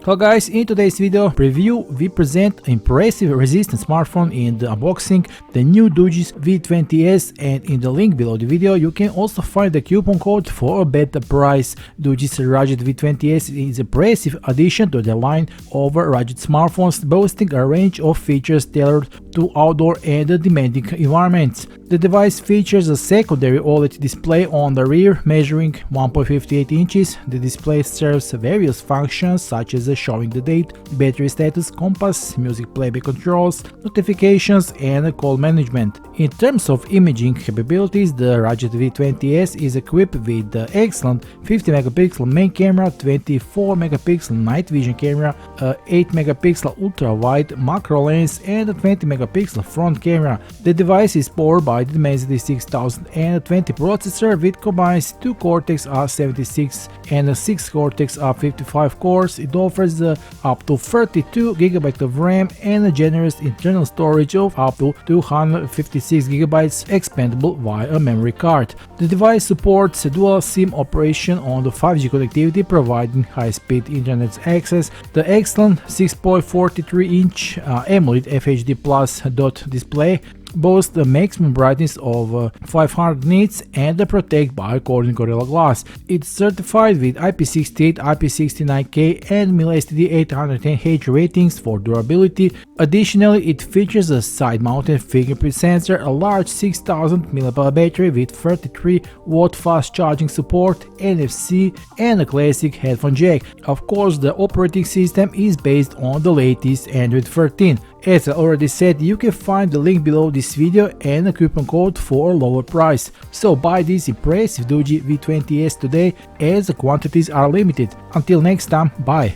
Hello guys, in today's video review we present an impressive resistant smartphone in the unboxing, the new Doogee V20S, and in the link below the video you can also find the coupon code for a better price. Doogee's rugged V20S is an impressive addition to the line of rugged smartphones, boasting a range of features tailored to outdoor and demanding environments. The device features a secondary OLED display on the rear measuring 1.58 inches. The display serves various functions such as showing the date, battery status, compass, music playback controls, notifications, and call management. In terms of imaging capabilities, the rugged V20S is equipped with the excellent 50 megapixel main camera, 24 megapixel night vision camera, a 8 megapixel ultra-wide macro lens, and a 20 megapixel front camera. The device is powered by the Dimensity 6020 processor, which combines 2 Cortex-A76 and 6 Cortex-A55 cores. It offers up to 32 GB of RAM and a generous internal storage of up to 256 GB expandable via a memory card. The device supports dual SIM operation on the 5G connectivity, providing high-speed internet access. The excellent 6.43-inch AMOLED FHD Dot Display boasts the maximum brightness of 500 nits and protect by Corning Gorilla Glass. It's certified with IP68, IP69K and mil-STD 810H ratings for durability. Additionally, it features a side-mounted fingerprint sensor, a large 6000 mAh battery with 33-watt fast charging support, NFC, and a classic headphone jack. Of course, the operating system is based on the latest Android 13. As I already said, you can find the link below this video and a coupon code for a lower price. So buy this impressive Doogee V20S today, as the quantities are limited. Until next time, bye!